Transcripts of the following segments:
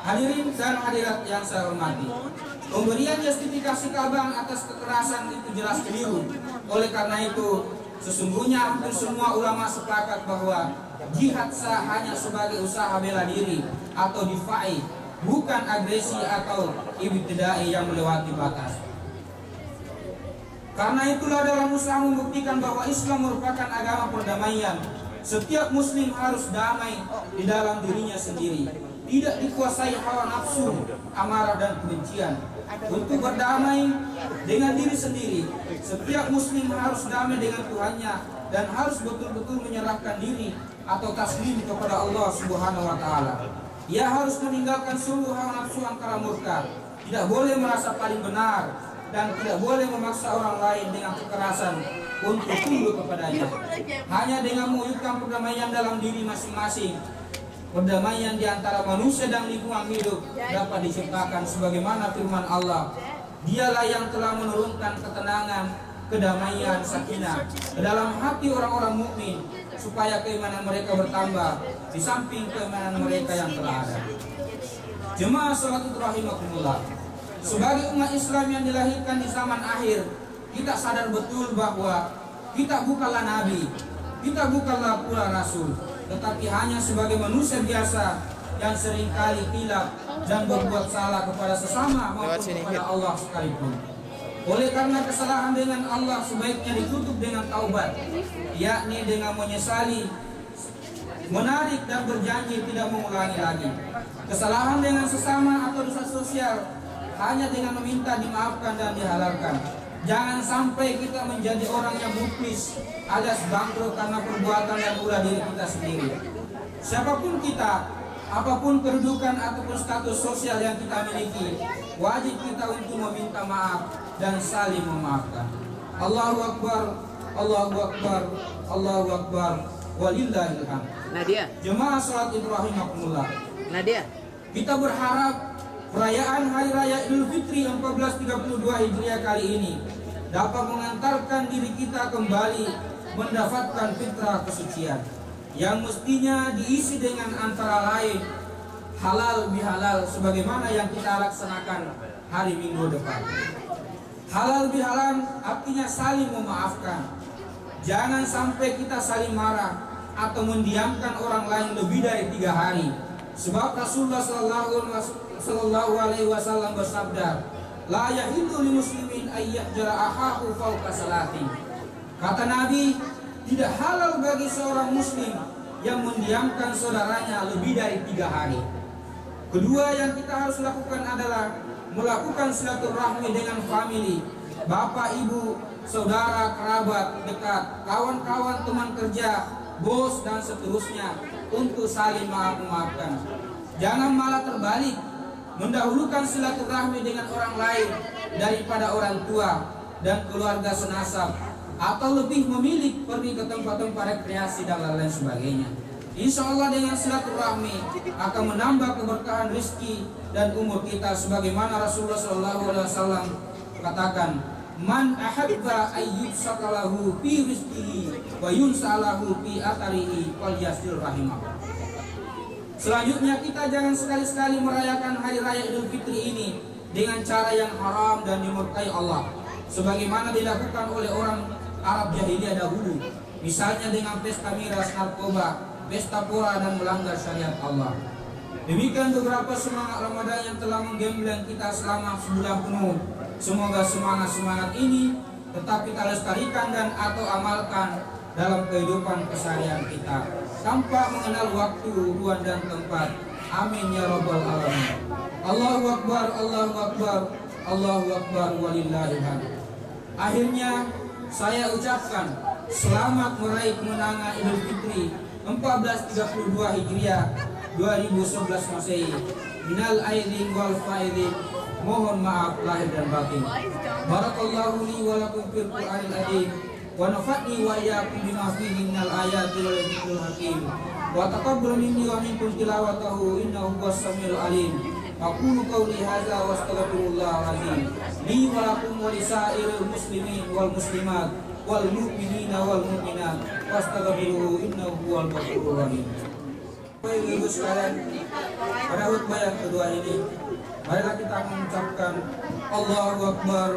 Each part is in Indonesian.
Hadirin dan hadirat yang saya hormati, pemberian justifikasi Kabang atas kekerasan itu jelas keliru. Oleh karena itu, sesungguhnya hampir semua ulama sepakat bahwa jihad sah hanya sebagai usaha bela diri atau difai, bukan agresi atau ibtidai yang melewati batas. Karena itulah dalam usaha membuktikan bahwa Islam merupakan agama perdamaian, setiap muslim harus damai di dalam dirinya sendiri, tidak dikuasai hawa nafsu, amarah dan kebencian. Untuk berdamai dengan diri sendiri, setiap muslim harus damai dengan Tuhannya dan harus betul-betul menyerahkan diri atau taslim kepada Allah Subhanahu wa taala. Ia harus meninggalkan seluruh hawa nafsu angkara murka, tidak boleh merasa paling benar dan tidak boleh memaksa orang lain dengan kekerasan untuk tunduk kepadanya. Hanya dengan mewujudkan perdamaian dalam diri masing-masing, perdamaian di antara manusia dan lingkungan hidup dapat diciptakan sebagaimana firman Allah. Dialah yang telah menurunkan ketenangan, kedamaian, sakinah ke dalam hati orang-orang mukmin supaya keimanan mereka bertambah di samping keimanan mereka yang telah ada. Jemaah salat rahimakumullah, sebagai umat Islam yang dilahirkan di zaman akhir, kita sadar betul bahwa kita bukanlah nabi, kita bukanlah pula rasul, tetapi hanya sebagai manusia biasa yang seringkali hilaf dan berbuat salah kepada sesama maupun kepada Allah sekalipun. Oleh karena kesalahan dengan Allah sebaiknya ditutup dengan taubat, yakni dengan menyesali, menarik dan berjanji tidak mengulangi lagi. Kesalahan dengan sesama atau dosa sosial hanya dengan meminta dimaafkan dan dihalalkan. Jangan sampai kita menjadi orang yang muflis alias bangkrut karena perbuatan dan ulah diri kita sendiri. Siapapun kita, apapun kedudukan ataupun status sosial yang kita miliki, wajib kita untuk meminta maaf dan saling memaafkan. Allahu Akbar, Allahu Akbar, Allahu Akbar, walillahil hamd. Nadia. Jemaah salat rahimakumullah. Nadia. Kita berharap perayaan Hari Raya Idul Fitri 1432 Hijriah kali ini dapat mengantarkan diri kita kembali mendapatkan fitrah kesucian yang mestinya diisi dengan antara lain halal bihalal sebagaimana yang kita laksanakan hari Minggu depan. Halal bihalal artinya saling memaafkan. Jangan sampai kita saling marah atau mendiamkan orang lain lebih dari 3 hari. Sebab Rasulullah Sallallahu Alaihi Wasallam bersabda, la yahillu lil muslimin ayyahjara akhahu fawqa salati. Kata Nabi, tidak halal bagi seorang muslim yang mendiamkan saudaranya lebih dari 3 hari. Kedua yang kita harus lakukan adalah melakukan silaturahmi dengan famili, bapak, ibu, saudara, kerabat dekat, kawan-kawan, teman kerja, bos dan seterusnya untuk saling memaafkan. Jangan malah terbalik, mendahulukan silaturahmi dengan orang lain daripada orang tua dan keluarga senasab, atau lebih memilih pergi ke tempat-tempat rekreasi dan lain sebagainya. Insya Allah dengan silaturahmi akan menambah keberkahan rezeki dan umur kita sebagaimana Rasulullah SAW katakan, man ahabba ayyubsakalahu fi rizqihi wa yunsalahu fi atharihi wal yasil rahimah. Selanjutnya kita jangan sekali-sekali merayakan Hari Raya Idul Fitri ini dengan cara yang haram dan dimurkai Allah, sebagaimana dilakukan oleh orang Arab jahiliyah dahulu, misalnya dengan pesta miras, narkoba, pesta pora dan melanggar syariat Allah. Demikian beberapa semangat Ramadan yang telah menggembleng kita selama sebulan penuh. Semoga semangat-semangat ini tetap kita lestarikan dan atau amalkan dalam kehidupan keseharian kita tanpa mengenal waktu, ruang dan tempat. Amin ya rabbal alamin. Allahu Akbar, Allahu Akbar, Allahu Akbar, walillahil hamd. Akhirnya saya ucapkan selamat meraih kemenangan Idul Fitri 1432 Hijriah 2011 Masehi. Minal aidin wal faidin, mohon maaf lahir dan batin. Barakallahu li wa lakum fil Qur'anil azim wa nafa'ni wa iyyakum bima fihi minal ayati wal dzikril hakim. Wa taqabbal minni wa minkum tilawatahu innahu huwas samiul alim. Aqulu qawli hadza wa astaghfirullahal azim li wa lakum wa lisairil muslimin wal muslimat wal mu'minina wal mu'minat wastaghfiruhu innahu huwal ghafurur rahim. Baik ibu sekalian, pada khutbah yang kedua ini, marilah kita mengucapkan Allahu Akbar,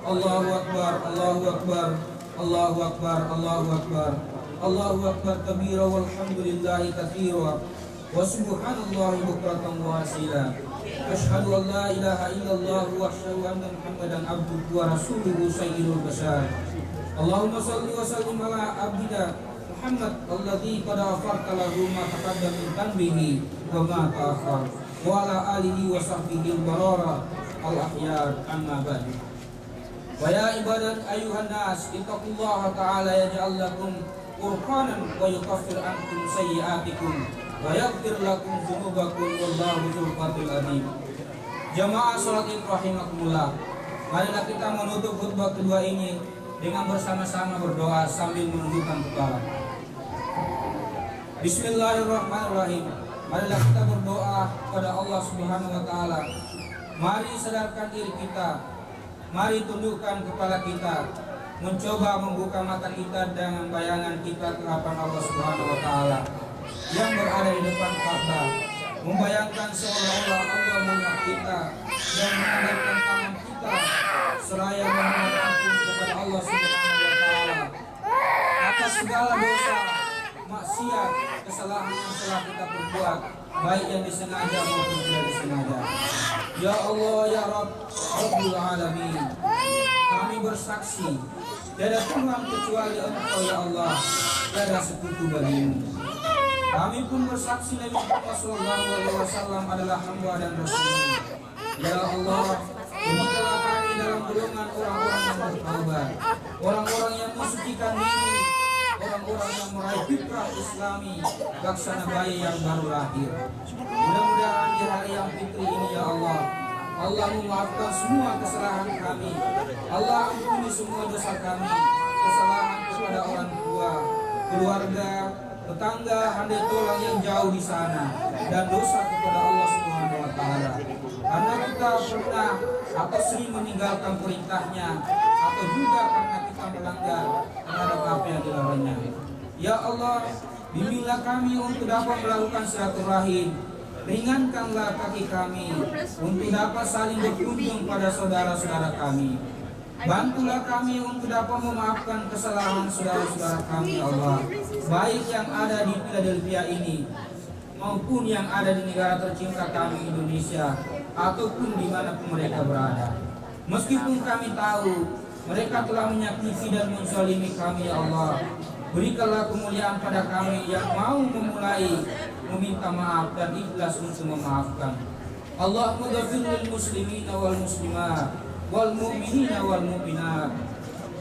Allahu Akbar, Allahu Akbar, Allahu Akbar, Allahu Akbar, Allahu Akbar kabira walhamdulillahi katsira wa subhanallahi bukratan wa asila. Asyhadu an la ilaha illallah wa asyhadu anna Muhammadan abduhu wa rasuluhu sayyidul bashar. Allahumma shalli wa sallim ala abdika Muhammad alladzi qad ghafarta lahu ma taqaddama min dhanbihi wa ma ta'akhkhar wa ala alihi wa sahbihi al-barara al-akhyar amma ba'du. Wa ya ibadan ayyuhan nas ittaqullaha ta'ala yaj'al lakum furqanan wa yukaffir ankum sayyi'atikum wa yaghfir lakum dzunubakum wallahu dzul fadlil azim. Jamaah salat Id rahimakumullah, marilah kita menutup khutbah kedua ini dengan bersama-sama berdoa sambil menundukkan kepala. Bismillahirrahmanirrahim. Marilah kita berdoa kepada Allah Subhanahu wa taala. Mari sadarkan diri kita. Mari tundukkan kepala kita. Mencoba membuka mata kita dengan bayangan kita ke hadapan Allah Subhanahu wa taala yang berada di depan Ka'bah. Membayangkan seolah-olah Allah melihat kita dan mengangkat tangan kita seraya memohon ampun kepada Allah Subhanahu wa taala atas segala dosa, maksiat, kesalahan yang telah kita perbuat, baik yang disengaja maupun tidak disengaja. Ya Allah, ya Rabbul Alamin, kami bersaksi tiada Tuhan kecuali Engkau ya Allah, tiada sekutu bagimu. Kami pun bersaksi Nabi Muhammad SAW adalah hamba dan Rasul-Mu. Ya Allah, jadikanlah kami dalam golongan orang-orang yang bertaubat, orang-orang yang mensucikan diri, orang-orang yang meraih fitrah Islami, laksana bayi yang baru lahir. Mudah-mudahan di hari yang fitri ini ya Allah, Allah memaafkan semua kesalahan kami. Allah ampuni semua dosa kami, kesalahan kepada orang tua, keluarga, tetangga, handai tulang yang jauh di sana, dan dosa kepada Allah Subhanahu wa taala. Karena kita pernah atau sering meninggalkan perintahnya, atau juga karena kita melanggar terhadap apa yang dilarangnya. Ya Allah, bimbinglah kami untuk dapat melakukan silaturahim. Ringankanlah kaki kami untuk dapat saling berkunjung pada saudara-saudara kami. Bantulah kami untuk dapat memaafkan kesalahan saudara-saudara kami, Allah, baik yang ada di Philadelphia ini maupun yang ada di negara tercinta kami Indonesia, ataupun di mana pun mereka berada. Meskipun kami tahu mereka telah menyakiti dan menzalimi kami, ya Allah, berikanlah kemuliaan pada kami yang mau memulai meminta maaf dan ikhlas untuk memaafkan. Allahumma ghafir lil muslimina wal muslimat wal mu'minina wal mu'minat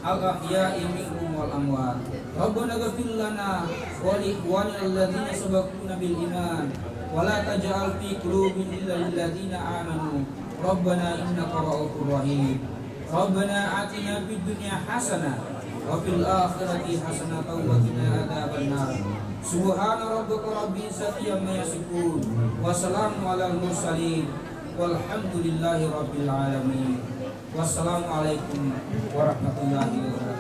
al ahya'i minhum wal amwat. Rabbana ghafir lana wa li ikhwanina alladziina sabaquna bil iman wa la taj'al fi qulubina illal ladzina amanu. Rabbana innaka ra'ufur rahim. Rabbana atina fid dunya hasanah wa fil akhirati hasanah wa qina adzabannar. Subhana rabbika rabbil izzati amma yasifun wa salamun alal mursalin walhamdulillahi rabbil alamin. Wassalamualaikum warahmatullahi wabarakatuh.